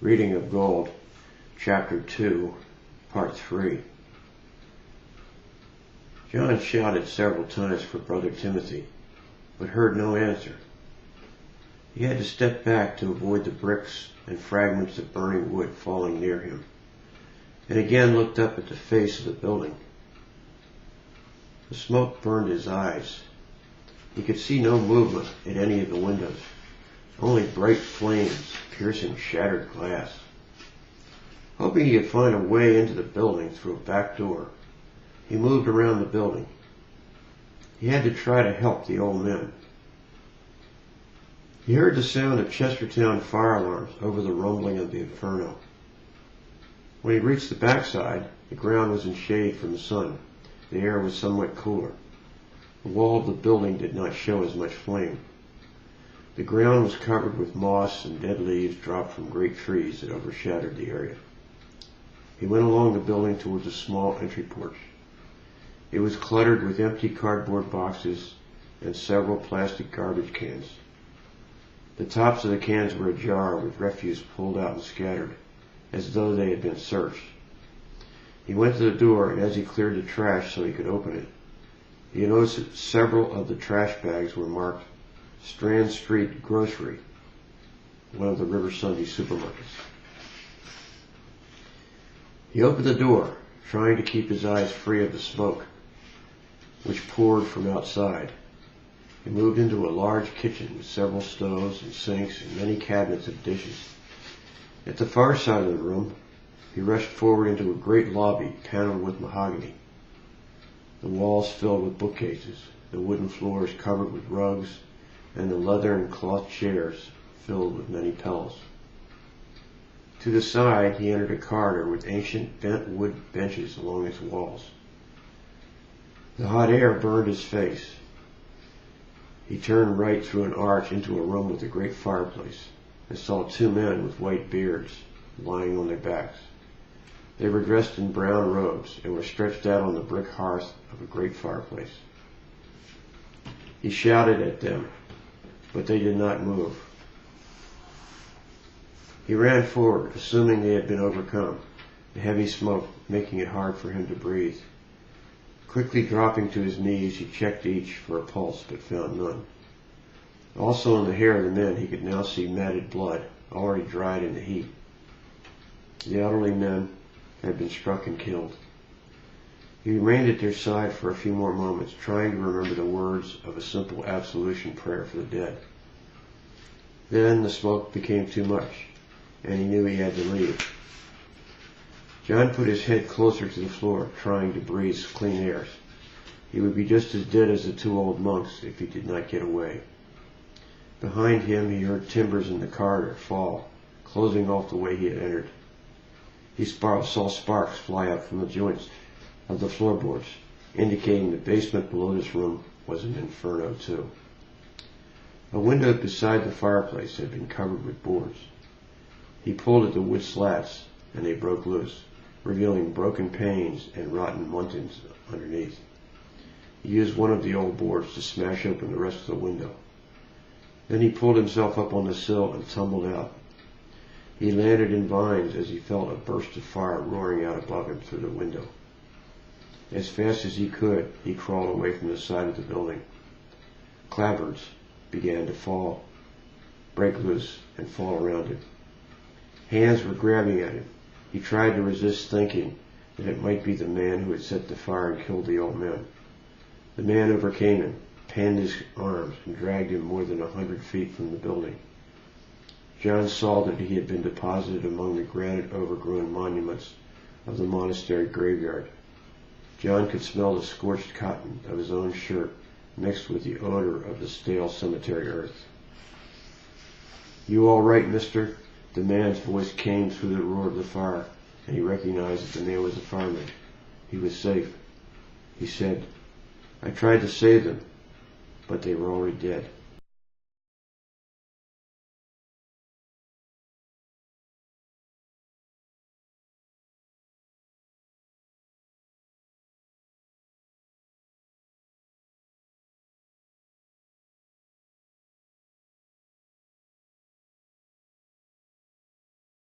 Reading of Gold, Chapter 2, Part 3. John shouted several times for Brother Timothy, but heard no answer. He had to step back to avoid the bricks and fragments of burning wood falling near him, and again looked up at the face of the building. The smoke burned his eyes. He could see no movement at any of the windows, only bright flames piercing shattered glass. Hoping he could find a way into the building through a back door, he moved around the building. He had to try to help the old men. He heard the sound of Chestertown fire alarms over the rumbling of the inferno. When he reached the backside, the ground was in shade from the sun. The air was somewhat cooler. The wall of the building did not show as much flame. The ground was covered with moss and dead leaves dropped from great trees that overshadowed the area. He went along the building towards a small entry porch. It was cluttered with empty cardboard boxes and several plastic garbage cans. The tops of the cans were ajar with refuse pulled out and scattered, as though they had been searched. He went to the door, and as he cleared the trash so he could open it, he noticed that several of the trash bags were marked Strand Street Grocery, one of the River Sunday supermarkets. He opened the door, trying to keep his eyes free of the smoke, which poured from outside. He moved into a large kitchen with several stoves and sinks and many cabinets of dishes. At the far side of the room, he rushed forward into a great lobby paneled with mahogany, the walls filled with bookcases, the wooden floors covered with rugs, and the leather and cloth chairs filled with many pillows. To the side, he entered a corridor with ancient bent wood benches along its walls. The hot air burned his face. He turned right through an arch into a room with a great fireplace and saw two men with white beards lying on their backs. They were dressed in brown robes and were stretched out on the brick hearth of a great fireplace. He shouted at them, but they did not move. He ran forward, assuming they had been overcome, the heavy smoke making it hard for him to breathe. Quickly dropping to his knees, he checked each for a pulse, but found none. Also in the hair of the men, he could now see matted blood, already dried in the heat. The elderly men had been struck and killed. He remained at their side for a few more moments, trying to remember the words of a simple absolution prayer for the dead. Then the smoke became too much, and he knew he had to leave. John put his head closer to the floor, trying to breathe clean air. He would be just as dead as the two old monks if he did not get away. Behind him, he heard timbers in the corridor fall, closing off the way he had entered. He saw sparks fly up from the joints of the floorboards, indicating the basement below this room was an inferno too. A window beside the fireplace had been covered with boards. He pulled at the wood slats, and they broke loose, revealing broken panes and rotten muntins underneath. He used one of the old boards to smash open the rest of the window. Then he pulled himself up on the sill and tumbled out. He landed in vines as he felt a burst of fire roaring out above him through the window. As fast as he could, he crawled away from the side of the building. Clapboards began to fall, break loose, and fall around him. Hands were grabbing at him. He tried to resist thinking that it might be the man who had set the fire and killed the old men. The man overcame him, pinned his arms, and dragged him more than 100 feet from the building. John saw that he had been deposited among the granite overgrown monuments of the monastery graveyard. John could smell the scorched cotton of his own shirt mixed with the odor of the stale cemetery earth. "You all right, mister?" The man's voice came through the roar of the fire, and he recognized that the man was a fireman. He was safe. He said, "I tried to save them, but they were already dead."